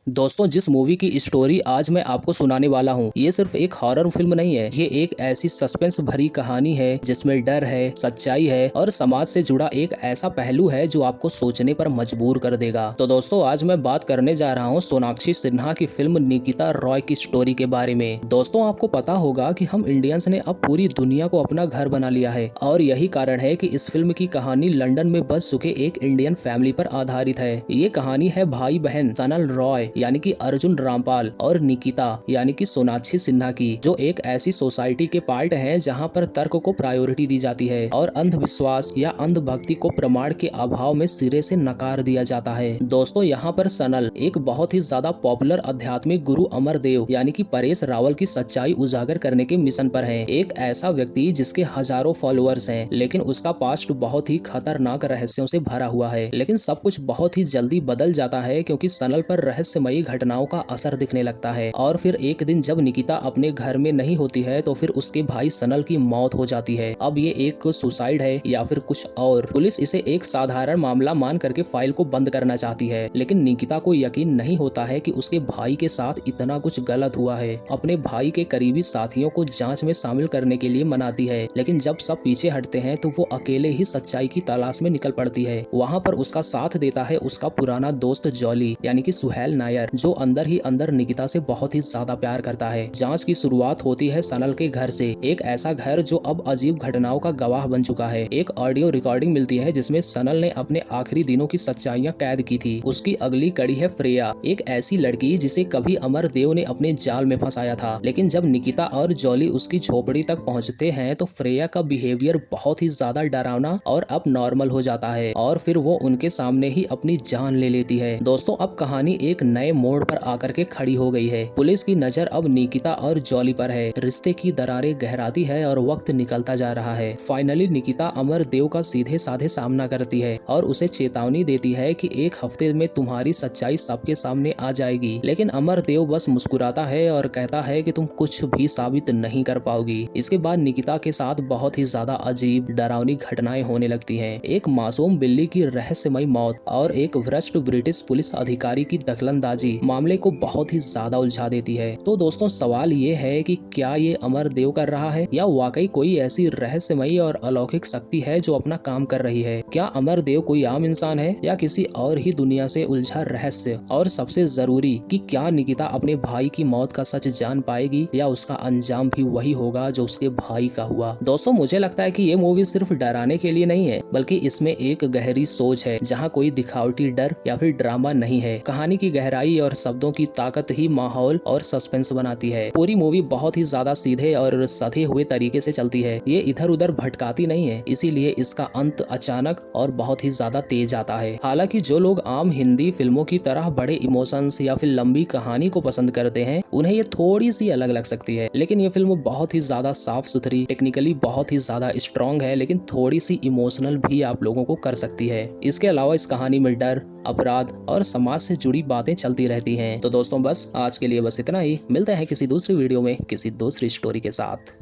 दोस्तों, जिस मूवी की स्टोरी आज मैं आपको सुनाने वाला हूँ, ये सिर्फ एक हॉरर फिल्म नहीं है। ये एक ऐसी सस्पेंस भरी कहानी है जिसमें डर है, सच्चाई है और समाज से जुड़ा एक ऐसा पहलू है जो आपको सोचने पर मजबूर कर देगा। तो दोस्तों, आज मैं बात करने जा रहा हूँ सोनाक्षी सिन्हा की फिल्म निकिता रॉय की स्टोरी के बारे में। दोस्तों, आपको पता होगा कि हम इंडियंस ने अब पूरी दुनिया को अपना घर बना लिया है और यही कारण है कि इस फिल्म की कहानी लंदन में बस चुके एक इंडियन फैमिली पर आधारित है। ये कहानी है भाई बहन सनल रॉय यानी कि अर्जुन रामपाल और निकिता यानी कि सोनाक्षी सिन्हा की, जो एक ऐसी सोसाइटी के पार्ट हैं जहां पर तर्क को प्रायोरिटी दी जाती है और अंधविश्वास या अंधभक्ति को प्रमाण के अभाव में सिरे से नकार दिया जाता है। दोस्तों, यहाँ पर सनल एक बहुत ही ज्यादा पॉपुलर आध्यात्मिक गुरु अमरदेव यानी कि परेश रावल की सच्चाई उजागर करने के मिशन पर है। एक ऐसा व्यक्ति जिसके हजारों फॉलोअर्स हैं, लेकिन उसका पास्ट बहुत ही खतरनाक रहस्यों से भरा हुआ है। लेकिन सब कुछ बहुत ही जल्दी बदल जाता है क्योंकि सनल पर रहस्यमयी घटनाओं का असर दिखने लगता है। और फिर एक दिन जब निकिता अपने घर में नहीं होती है तो फिर उसके भाई सनल की मौत हो जाती है। अब ये एक सुसाइड है या फिर कुछ और, पुलिस इसे एक साधारण मामला मान करके फाइल को बंद करना चाहती है, लेकिन निकिता को यकीन नहीं होता है कि उसके भाई के साथ इतना कुछ गलत हुआ है। अपने भाई के करीबी साथियों को जांच में शामिल करने के लिए मनाती है, लेकिन जब सब पीछे हटते हैं तो वो अकेले ही सच्चाई की तलाश में निकल पड़ती है। वहाँ पर उसका साथ देता है उसका पुराना दोस्त जॉली यानी कि सुहेल नायर, जो अंदर ही अंदर निकिता से बहुत ही ज्यादा प्यार करता है। जांच की शुरुआत होती है सनल के घर से, एक ऐसा घर जो अब अजीब घटनाओं का गवाह बन चुका है। एक ऑडियो रिकॉर्डिंग मिलती है जिसमें सनल ने अपने आखिरी दिनों की सच्चाइयां कैद की थी। उसकी अगली कड़ी है फ्रेया, एक ऐसी लड़की जिसे कभी अमरदेव ने अपने जाल में फंसाया था, लेकिन जब निकिता और जॉली उसकी झोपड़ी तक पहुँचते हैं तो फ्रेया का बिहेवियर बहुत ही ज्यादा डरावना और अब नॉर्मल हो जाता है और फिर वो उनके सामने ही अपनी जान ले लेती है। दोस्तों, अब कहानी एक नए मोड़ पर आकर के खड़ी हो गई है। पुलिस की नजर अब निकिता और जॉली पर है। रिश्ते की दरारें गहराती है और वक्त निकलता जा रहा है। फाइनली निकिता अमरदेव का सीधे साधे सामना करती है और उसे चेतावनी देती है कि एक हफ्ते में तुम्हारी सच्चाई सबके सामने आ जाएगी, लेकिन अमरदेव बस मुस्कुराता है और कहता है कि तुम कुछ भी साबित नहीं कर पाओगी। इसके बाद निकिता के साथ बहुत ही ज्यादा अजीब डरावनी घटनाएं होने लगती हैं। एक मासूम बिल्ली की रहस्यमयी मौत और एक भ्रष्ट ब्रिटिश पुलिस अधिकारी की दखलंदाजी मामले को बहुत ही ज्यादा उलझा देती है। तो दोस्तों, सवाल ये है कि क्या ये अमरदेव कर रहा है या वाकई कोई ऐसी रहस्यमयी और अलौकिक शक्ति है जो अपना काम कर रही है? क्या अमरदेव कोई आम इंसान है या किसी और ही दुनिया से उलझा रहस्य? और सबसे जरूरी कि क्या निकिता अपने भाई की मौत का सच जान पाएगी या उसका अंजाम भी वही होगा जो उसके भाई का हुआ? दोस्तों, मुझे लगता है कि ये मूवी सिर्फ डराने के लिए नहीं है, बल्कि इसमें एक गहरी सोच है जहाँ कोई दिखावटी डर या फिर ड्रामा नहीं है। कहानी की गहराई और शब्दों की ताकत ही माहौल और सस्पेंस बनाती है। पूरी मूवी बहुत ही ज्यादा सीधे और सधे हुए तरीके से चलती है। ये इधर उधर भटकाती नहीं है, इसीलिए इसका अंत अचानक और बहुत ही ज्यादा तेज आता है। हालांकि जो लोग आम हिंदी फिल्मों की तरह बड़े इमोशंस या फिर लंबी कहानी को पसंद करते हैं, उन्हें ये थोड़ी सी अलग लग सकती है, लेकिन ये फिल्म बहुत ही ज्यादा साफ सुथरी, टेक्निकली बहुत ही ज्यादा स्ट्रॉन्ग है, लेकिन थोड़ी सी इमोशनल भी आप लोगों को कर सकती है। इसके अलावा इस कहानी में डर, अपराध और समाज से जुड़ी बातें चलती रहती हैं। तो दोस्तों, बस आज के लिए बस इतना ही। मिलते हैं किसी दूसरी वीडियो में किसी दूसरी स्टोरी के साथ।